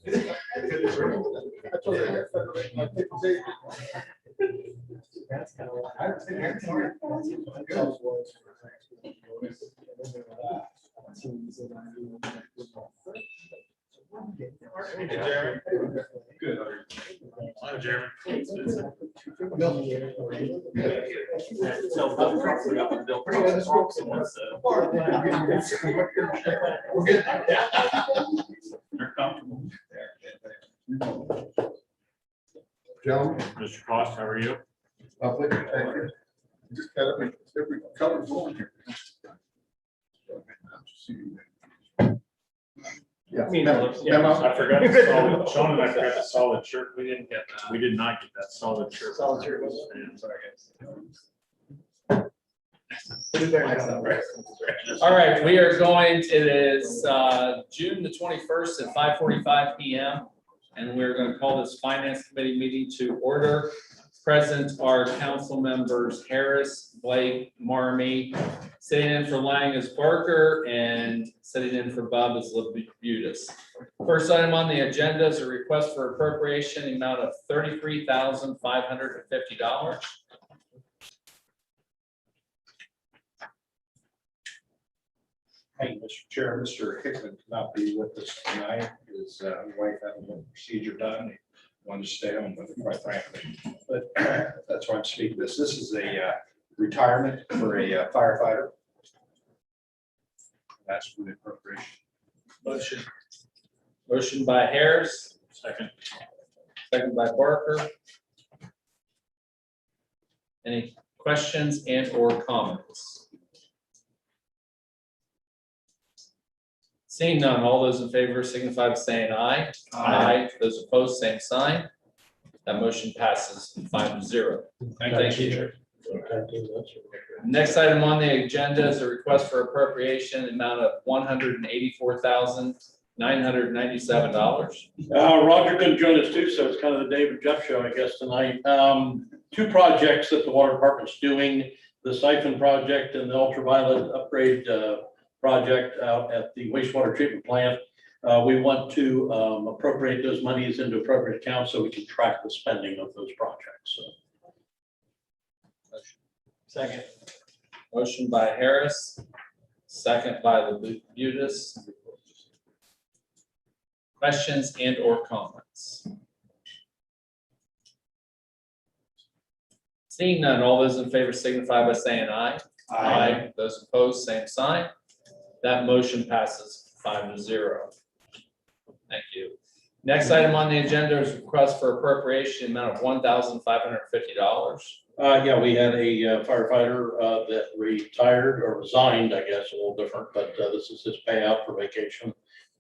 That's kind of what I was thinking. Jeremy. Good. Hi, Jeremy. They're comfortable. Joe, Mr. Cost, how are you? lovely, thank you. Just got every cover going here. Yeah. I forgot the solid, Sean and I forgot the solid shirt. We didn't get, we did not get that solid shirt. Solid shirt. All right, we are going, it is June the 21st at 5:45 PM. And we're going to call this Finance Committee meeting to order. Present are council members Harris, Blake, Marmy. Sitting in for Lang is Barker, and sitting in for Bob is Labutus. First item on the agenda is a request for appropriation in the amount of $33,550. Hey, Mr. Chair, Mr. Hickman cannot be with us tonight. His wife had a procedure done. He wanted to stay home with it, quite frankly. But that's why I'm speaking this. This is a retirement for a firefighter. That's for the appropriation. Motion by Harris, Second. second by Barker. Any questions and or comments? Seeing none, all those in favor signify by saying aye. Aye. Those opposed, same sign. That motion passes 5-0. Thank you. Next item on the agenda is a request for appropriation in the amount of $184,997. Roger couldn't join us too, so it's kind of the David Jeff show, I guess, tonight. Two projects that the water department's doing, the siphon project and the ultraviolet upgrade project out at the wastewater treatment plant. We want to appropriate those monies into appropriate accounts so we can track the spending of those projects. So. Second. Motion by Harris, second by Labutus. Questions and or comments? Seeing none, all those in favor signify by saying aye. Aye. Those opposed, same sign. That motion passes 5-0. Thank you. Next item on the agenda is request for appropriation amount of $1,550. Yeah, we had a firefighter that retired or resigned, I guess, a little different, but this is his payout for vacation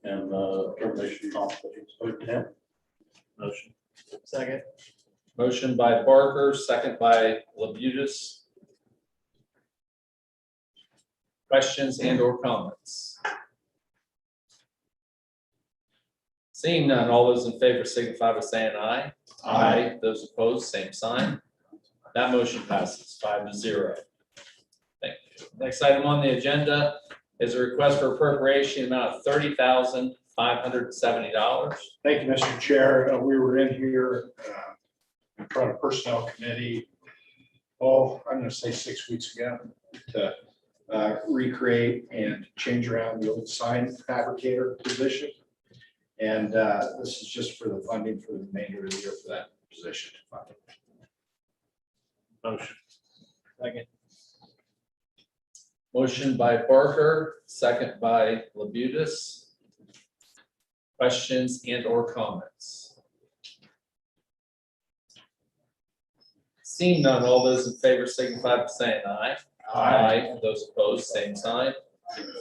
and termination compensation. Motion. Second. Motion by Barker, second by Labutus. Questions and or comments? Seeing none, all those in favor signify by saying aye. Aye. Those opposed, same sign. That motion passes 5-0. Thank you. Next item on the agenda is a request for appropriation amount of $30,570. Thank you, Mr. Chair. We were in here in front of Personnel Committee, I'm going to say 6 weeks ago, to recreate and change around the old sign fabricator position. And this is just for the funding for the remainder of the year for that position. Motion. Second. Motion by Barker, second by Labutus. Questions and or comments? Seeing none, all those in favor signify by saying aye. Aye. Those opposed, same sign.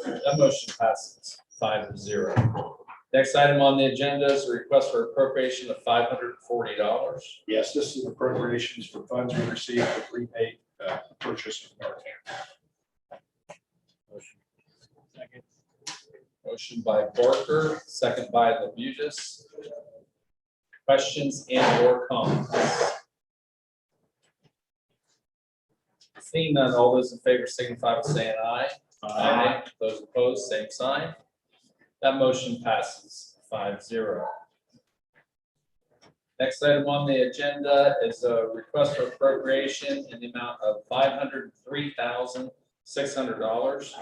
That motion passes 5-0. Next item on the agenda is a request for appropriation of $540. Yes, this is appropriations for funds we received for prepaid purchase of Narcan. Motion. Second. Motion by Barker, second by Labutus. Questions and or comments? Seeing none, all those in favor signify by saying aye. Aye. Those opposed, same sign. That motion passes 5-0. Next item on the agenda is a request for appropriation in the amount of $503,600.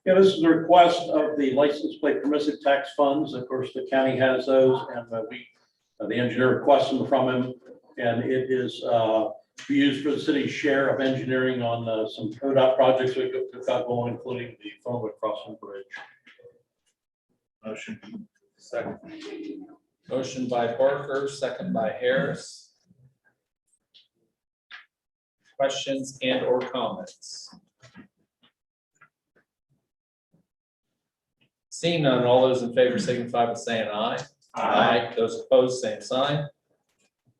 Yeah, this is a request of the license plate permissive tax funds. Of course, the county has those, and the engineer requests them from him. And it is used for the city's share of engineering on some ODOT projects we've got going, including the Thornwood Crossing Bridge. Motion. Second. Motion by Barker, second by Harris. Questions and or comments? Seeing none, all those in favor signify by saying aye. Aye. Those opposed, same sign.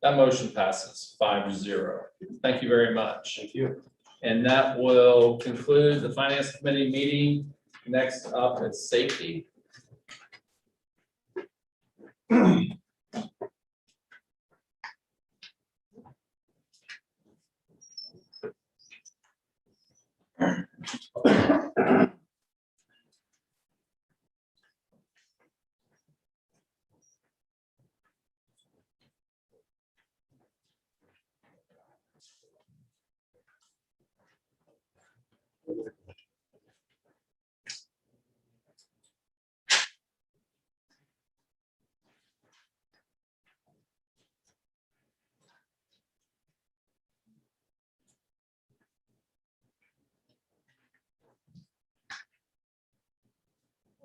That motion passes 5-0. Thank you very much. Thank you. And that will conclude the Finance Committee meeting. Next up is safety.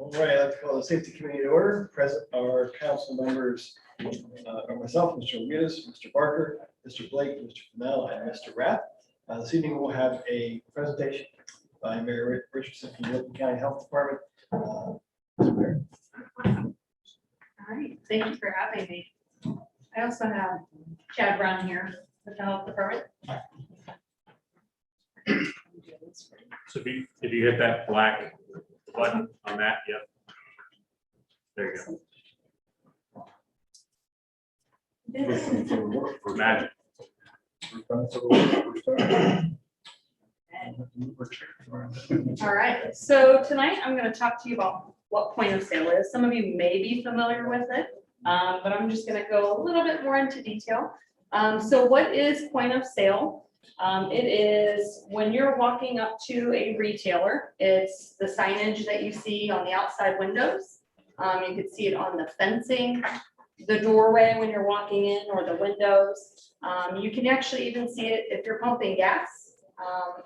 All right, I'd like to call the safety committee to order. Present are council members, are myself, Mr. Ramirez, Mr. Barker, Mr. Blake, Mr. Fennell, and Mr. Rath. This evening we'll have a presentation by Mayor Richardson from the Newark County Health Department. Mr. Mayor. All right, thank you for having me. I also have Chad Brown here with the health department. So if you hit that black button on that, yep. There you go. Magic. All right, so tonight I'm going to talk to you about what point of sale is. Some of you may be familiar with it, but I'm just going to go a little bit more into detail. So what is point of sale? It is when you're walking up to a retailer, it's the signage that you see on the outside windows. You can see it on the fencing, the doorway when you're walking in, or the windows. You can actually even see it if you're pumping gas,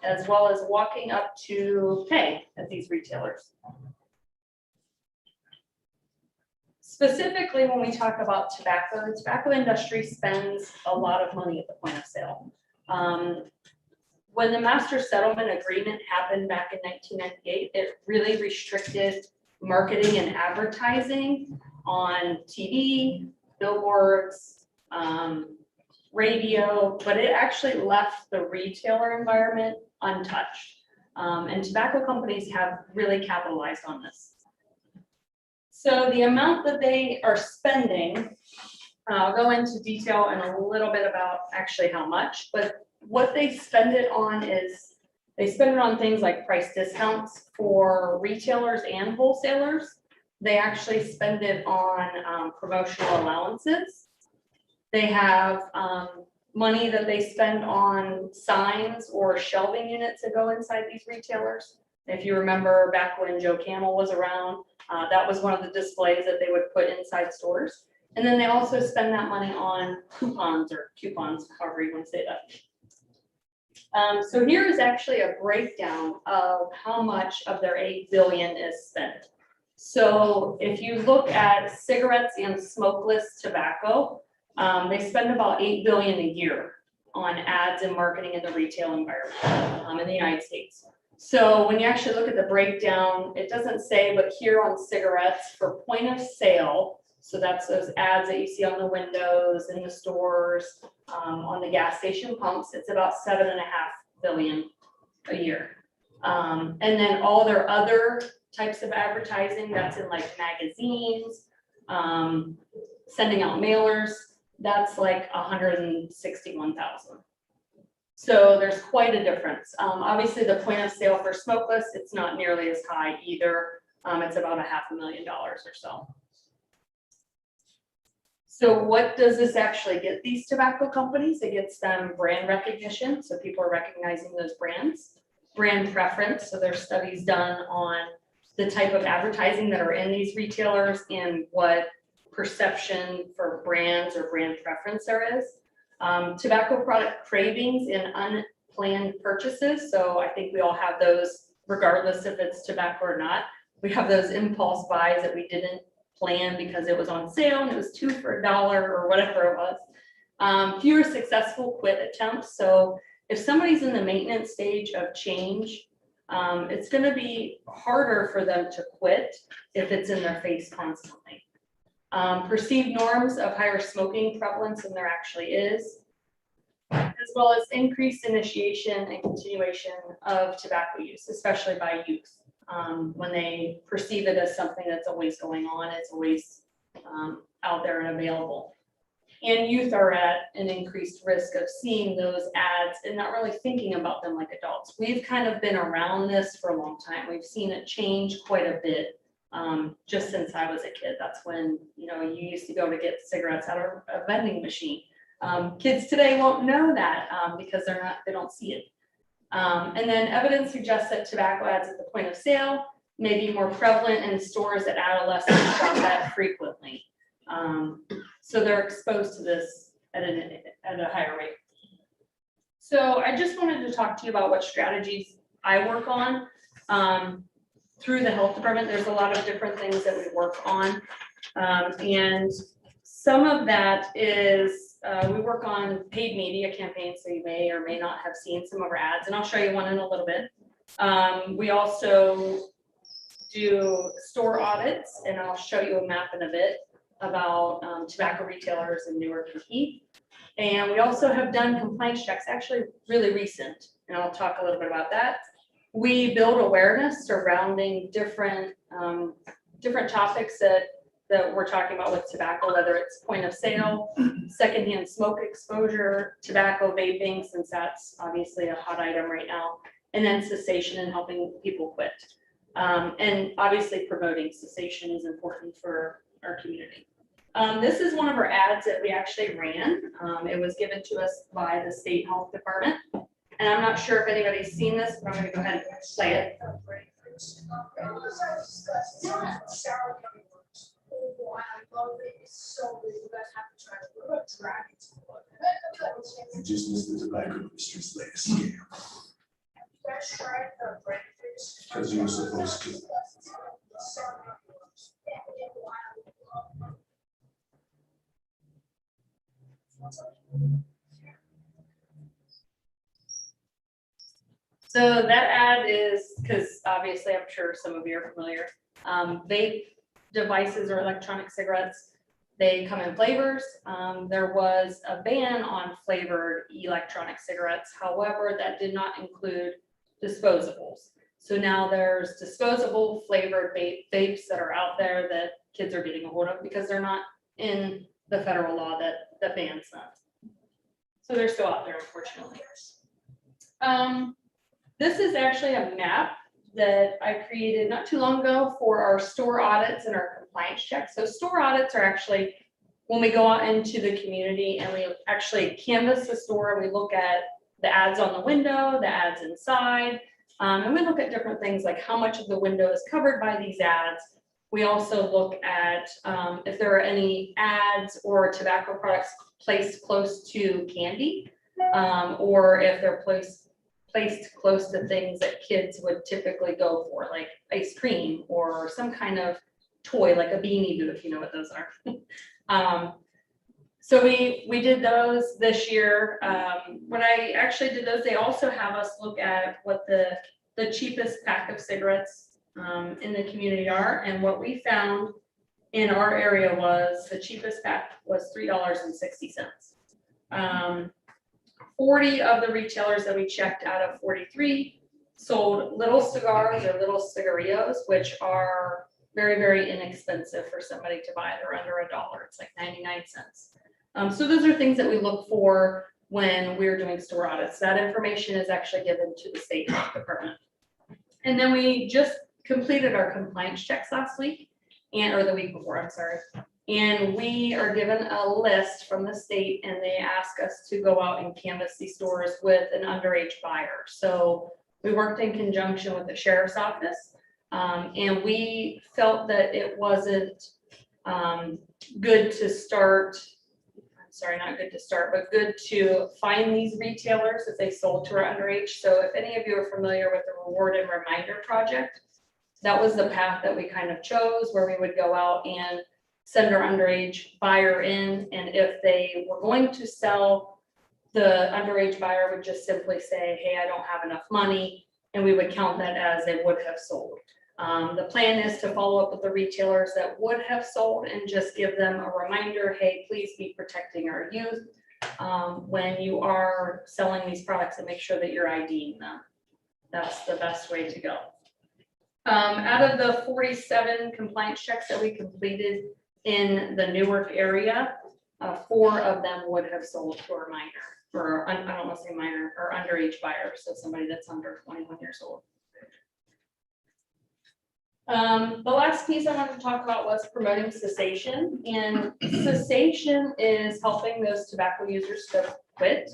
as well as walking up to pay at these retailers. Specifically, when we talk about tobacco, the tobacco industry spends a lot of money at the point of sale. When the master settlement agreement happened back in 1998, it really restricted marketing and advertising on TV, billboards, radio, but it actually left the retailer environment untouched. And tobacco companies have really capitalized on this. So the amount that they are spending, I'll go into detail in a little bit about actually how much, but what they spend it on is they spend it on things like price discounts for retailers and wholesalers. They actually spend it on promotional allowances. They have money that they spend on signs or shelving units that go inside these retailers. If you remember back when Joe Camel was around, that was one of the displays that they would put inside stores. And then they also spend that money on coupons, however you want to say that. So here is actually a breakdown of how much of their $8 billion is spent. So if you look at cigarettes and smokeless tobacco, they spend about $8 billion a year on ads and marketing in the retail environment in the United States. So when you actually look at the breakdown, it doesn't say, but here on cigarettes for point of sale, so that's those ads that you see on the windows in the stores, on the gas station pumps, it's about $7.5 billion a year. And then all their other types of advertising, that's in like magazines, sending out mailers, that's like 161,000. So there's quite a difference. Obviously the point of sale for smokeless, it's not nearly as high either. It's about $500,000 or so. So what does this actually get these tobacco companies? It gets them brand recognition, so people are recognizing those brands. Brand preference, so there's studies done on the type of advertising that are in these retailers and what perception for brands or brand preference there is. Tobacco product cravings and unplanned purchases, so I think we all have those regardless if it's tobacco or not. We have those impulse buys that we didn't plan because it was on sale and it was 2 for $1 or whatever it was. Fewer successful quit attempts. So if somebody's in the maintenance stage of change, it's going to be harder for them to quit if it's in their face constantly. Perceived norms of higher smoking prevalence than there actually is, as well as increased initiation and continuation of tobacco use, especially by youth. When they perceive it as something that's always going on, it's always out there and available. And youth are at an increased risk of seeing those ads and not really thinking about them like adults. We've kind of been around this for a long time. We've seen it change quite a bit just since I was a kid. That's when, you know, you used to go to get cigarettes out of a vending machine. Kids today won't know that because they don't see it. And then evidence suggests that tobacco ads at the point of sale may be more prevalent in stores that adolescents shop at frequently. So they're exposed to this at a higher rate. So I just wanted to talk to you about what strategies I work on through the health department. There's a lot of different things that we work on. And some of that is we work on paid media campaigns, so you may or may not have seen some of our ads, and I'll show you one in a little bit. We also do store audits, and I'll show you a map in a bit about tobacco retailers in Newark and Heath. And we also have done compliance checks, actually really recent, and I'll talk a little bit about that. We build awareness surrounding different topics that we're talking about with tobacco, whether it's point of sale, secondhand smoke exposure, tobacco vaping, since that's obviously a hot item right now, and then cessation and helping people quit. And obviously promoting cessation is important for our community. This is one of our ads that we actually ran. It was given to us by the state health department. And I'm not sure if anybody's seen this, but I'm going to go ahead and play it. You just missed the tobacco industry's latest scam. Because you were supposed to. So that ad is, because obviously I'm sure some of you are familiar, vape devices or electronic cigarettes, they come in flavors. There was a ban on flavored electronic cigarettes. However, that did not include disposables. So now there's disposable flavored vapes that are out there that kids are getting a hold of because they're not in the federal law that bans them. So they're still out there, unfortunately. This is actually a map that I created not too long ago for our store audits and our compliance checks. So store audits are actually when we go out into the community and we actually canvass the store, we look at the ads on the window, the ads inside, and we look at different things like how much of the window is covered by these ads. We also look at if there are any ads or tobacco products placed close to candy, or if they're placed close to things that kids would typically go for, like ice cream or some kind of toy, like a Beanie Boo, if you know what those are. So we did those this year. When I actually did those, they also have us look at what the cheapest pack of cigarettes in the community are. And what we found in our area was the cheapest pack was $3.60. 40 of the retailers that we checked out of 43 sold little cigars or little cigarillos, which are very, very inexpensive for somebody to buy. They're under $1. It's like 99 cents. So those are things that we look for when we're doing store audits. That information is actually given to the state health department. And then we just completed our compliance checks last week or the week before, I'm sorry. And we are given a list from the state and they ask us to go out and canvass these stores with an underage buyer. So we worked in conjunction with the sheriff's office. And we felt that it wasn't good to start, I'm sorry, not good to start, but good to find these retailers if they sold to our underage. So if any of you are familiar with the Reward and Reminder Project, that was the path that we kind of chose, where we would go out and send our underage buyer in, and if they were going to sell, the underage buyer would just simply say, hey, I don't have enough money, and we would count that as they would have sold. The plan is to follow up with the retailers that would have sold and just give them a reminder, hey, please be protecting our youth when you are selling these products, and make sure that you're IDing them. That's the best way to go. Out of the 47 compliance checks that we completed in the Newark area, 4 of them would have sold to a minor, or I don't want to say minor, or underage buyer, so somebody that's under 21 years old. The last piece I wanted to talk about was promoting cessation, and cessation is helping those tobacco users to quit.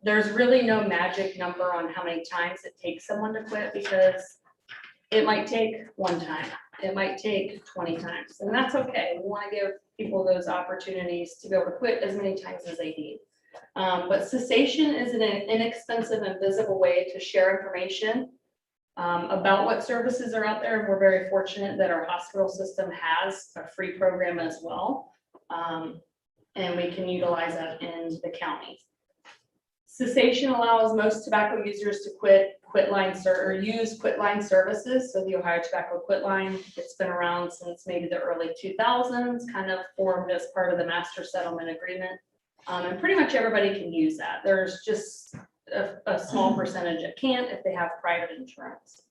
There's really no magic number on how many times it takes someone to quit, because it might take 1 time, it might take 20 times, and that's okay. We want to give people those opportunities to be able to quit as many times as they need. But cessation is an inexpensive and visible way to share information about what services are out there. And we're very fortunate that our hospital system has a free program as well. And we can utilize that in the county. Cessation allows most tobacco users to use quit line services. So the Ohio Tobacco Quit Line, it's been around since maybe the early 2000s, kind of formed as part of the master settlement agreement. And pretty much everybody can use that. There's just a small percentage that can't if they have private insurance.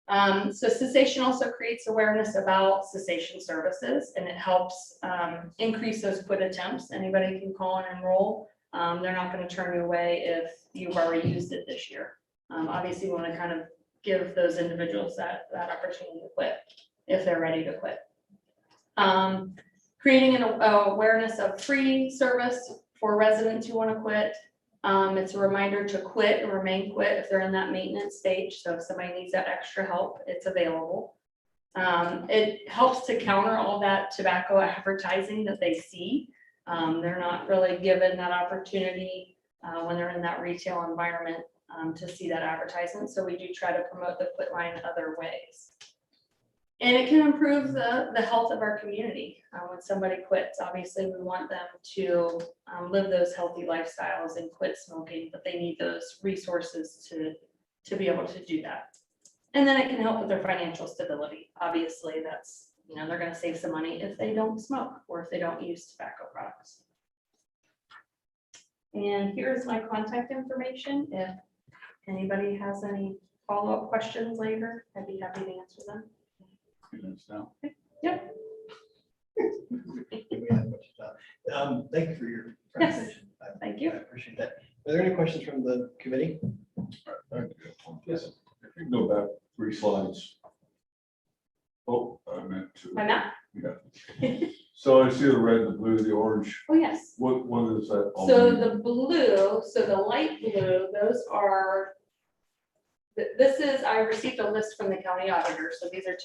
So cessation also creates awareness about cessation services, and it helps increase those quit attempts. Anybody can call and enroll. They're not going to turn you away if you've already used it this year. Obviously, we want to kind of give those individuals that opportunity to quit if they're ready to quit. Creating an awareness of free service for residents who want to quit. It's a reminder to quit and remain quit if they're in that maintenance stage. So if somebody needs that extra help, it's available. It helps to counter all that tobacco advertising that they see. They're not really given that opportunity when they're in that retail environment to see that advertisement. So we do try to promote the quit line other ways. And it can improve the health of our community. When somebody quits, obviously we want them to live those healthy lifestyles and quit smoking, but they need those resources to be able to do that. And then it can help with their financial stability. Obviously, that's, they're going to save some money if they don't smoke or if they don't use tobacco products. And here's my contact information. If anybody has any follow-up questions later, I'd be happy to answer them. Yep. Thank you for your Yes, presentation. thank you. I appreciate that. Are there any questions from the committee? Yes. If you can go back 3 slides. Oh, I meant to. My map? Yeah. So I see the red, the blue, the orange. Oh, yes. What is that? all So mean? the blue, so the light blue, those are, this is, I received a list from the county auditor. So these are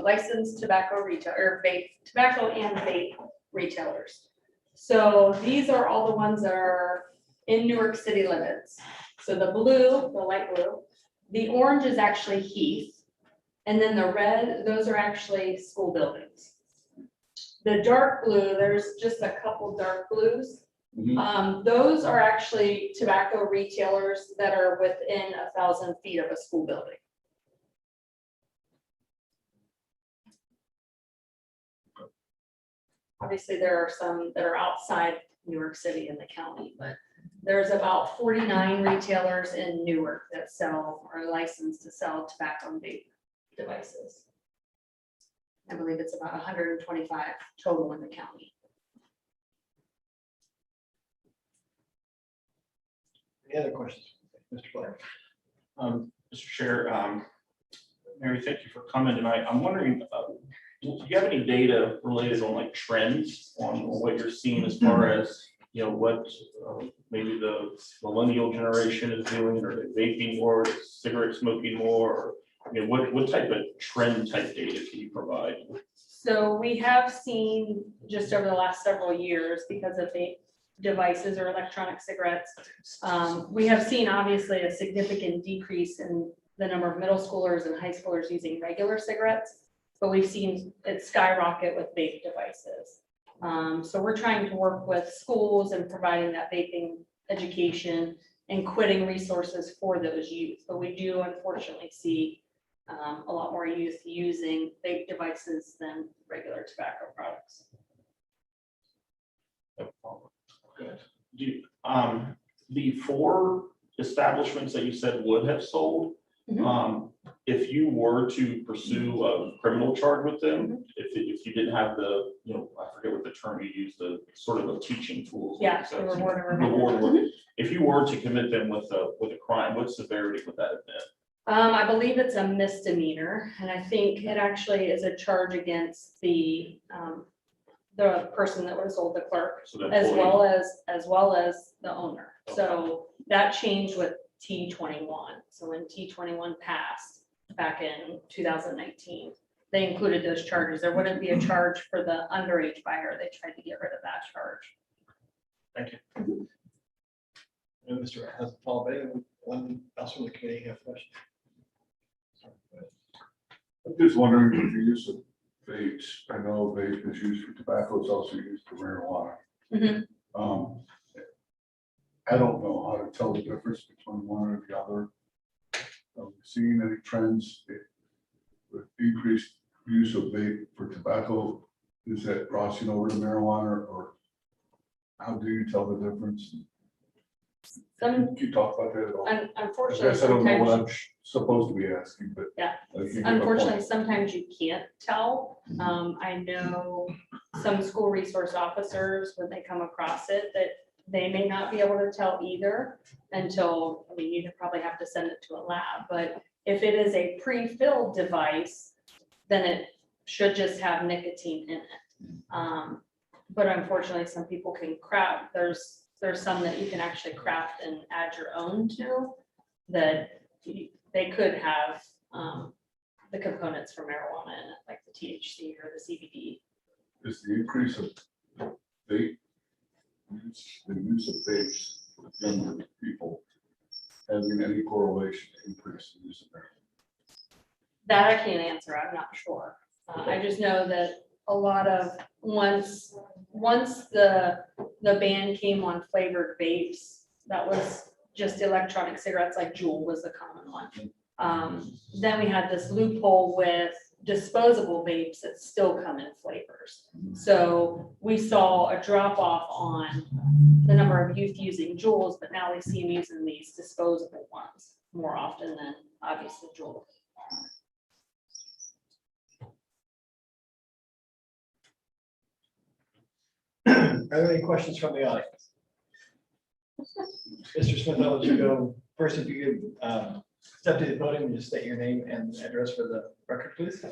licensed tobacco retail or vape, tobacco and vape retailers. So these are all the ones that are in Newark city limits. So the blue, the light blue, the orange is actually Heath. And then the red, those are actually school buildings. The dark blue, there's just a couple dark blues. Those are actually tobacco retailers that are within 1,000 feet of a school building. Obviously, there are some that are outside New York City and the county, but there's about 49 retailers in Newark that sell or are licensed to sell tobacco and vape devices. I believe it's about 125 total in the county. Any other questions? Mr. Blair? Mr. Chair, Mary, thank you for coming tonight. I'm wondering, do you have any data related on like trends on what you're seeing as far as, you know, what maybe the millennial generation is doing, or they vaping more, cigarette smoking more, or, you know, what type of trend type data can you provide? So we have seen just over the last several years, because of the devices or electronic cigarettes, we have seen obviously a significant decrease in the number of middle schoolers and high schoolers using regular cigarettes, but we've seen it skyrocket with vape devices. So we're trying to work with schools and providing that vaping education and quitting resources for those youth. But we do unfortunately see a lot more youth using vape devices than regular tobacco products. Good. Do you, the 4 establishments that you said would have sold, if you were to pursue a criminal charge with them, if you didn't have the, you know, I forget what the term you used, the sort of a teaching tools. Yeah, the reward and reward. Reward. If you were to commit them with a crime, what severity would that have been? I believe it's a misdemeanor, and I think it actually is a charge against the person that would have sold the clerk, So the as employee- well as the owner. Okay. So that changed with T21. So when T21 passed back in 2019, they included those charges. There wouldn't be a charge for the underage buyer. They tried to get rid of that charge. Thank you. And Mr. Rat has a follow-up. Anyone else from the committee have questions? I'm just wondering with the use of vapes, I know vape is used for tobacco, it's also used for marijuana. Mhm. I don't know how to tell the difference between one or the other. Seeing any trends with increased use of vape for tobacco, is that crossing over to marijuana, or how do you tell the difference? Can you talk about that at all? I Unfortunately, guess I don't know what sometimes, I'm supposed to be asking, but. Yeah. I think you get my point. unfortunately, sometimes you can't tell. I know some school resource officers, when they come across it, that they may not be able to tell either until, I mean, you'd probably have to send it to a lab, but if it is a pre-filled device, then it should just have nicotine in it. But unfortunately, some people can craft, there's some that you can actually craft and add your own to, that they could have the components for marijuana in it, like the THC or the CBD. Is the increase of vape, the use of vapes with younger people having any correlation to increase in use of marijuana? That I can't answer, I'm not sure. I just know that a lot of, once the ban came on flavored vapes, that was just electronic cigarettes, like Juul was the common one. Then we had this loophole with disposable vapes that still come in flavors. So we saw a drop off on the number of youth using Juuls, but now we see them using these disposable ones more often than obviously Juul. Are there any questions from the audience? Mr. Smith, I'll let you go first. If you could step to the podium and just state your name and address for the record, please.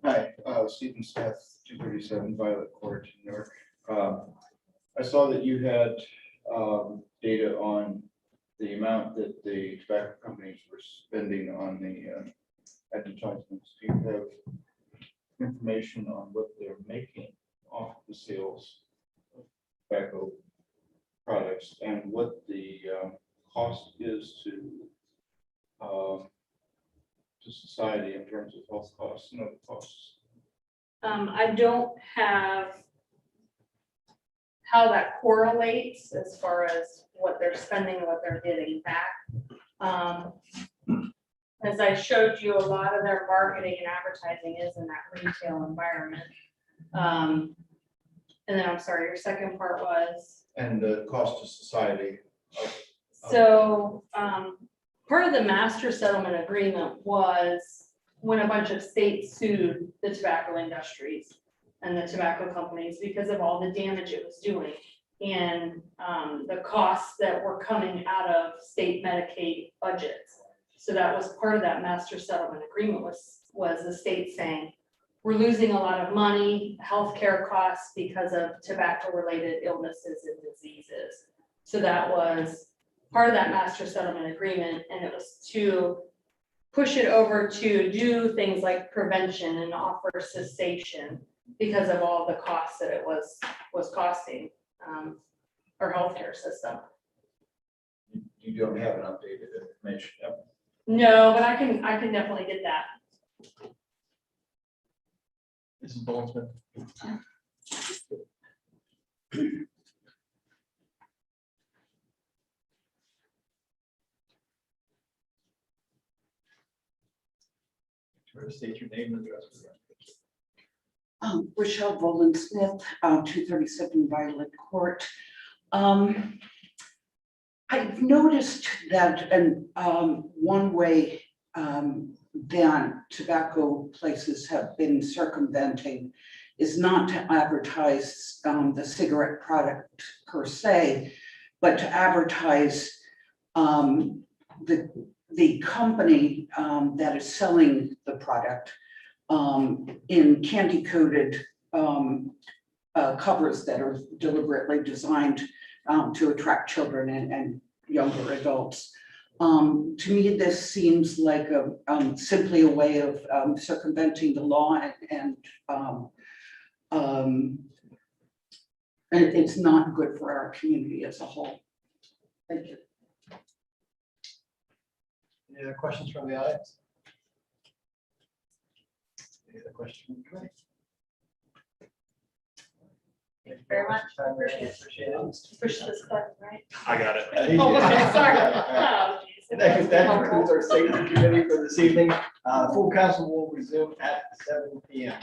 Hi, Stephen Smith, 237 Violet Court, Newark. I saw that you had data on the amount that the tobacco companies were spending on the advertisements. Do you have information on what they're making off the sales of tobacco products and what the cost is to society in terms of health costs and other costs? I don't have how that correlates as far as what they're spending and what they're getting back. As I showed you, a lot of their marketing and advertising is in that retail environment. And then I'm sorry, your second part was? And the cost to society. So part of the master settlement agreement was when a bunch of states sued the tobacco industries and the tobacco companies because of all the damage it was doing and the costs that were coming out of state Medicaid budgets. So that was part of that master settlement agreement was the state saying, we're losing a lot of money, healthcare costs because of tobacco-related illnesses and diseases. So that was part of that master settlement agreement, and it was to push it over to do things like prevention and offer cessation because of all the costs that it was costing our healthcare system. You don't have an updated information. No, but I can definitely get that. Mrs. Boltzmann. State your name and address. Rochelle Boland Smith, 237 Violet Court. I've noticed that an one-way that tobacco places have been circumventing is not to advertise the cigarette product per se, but to advertise the company that is selling the product in candy-coated covers that are deliberately designed to attract children and younger adults. To me, this seems like simply a way of circumventing the law and it's not good for our community as a whole. Thank you. Any other questions from the audience? Any other questions from the committee? Thank you very much. Appreciate it. Push this button, right? I got it. Oh, okay, sorry. Oh, geez. That concludes our safety committee for this evening. Full council will resume at 7 p.m.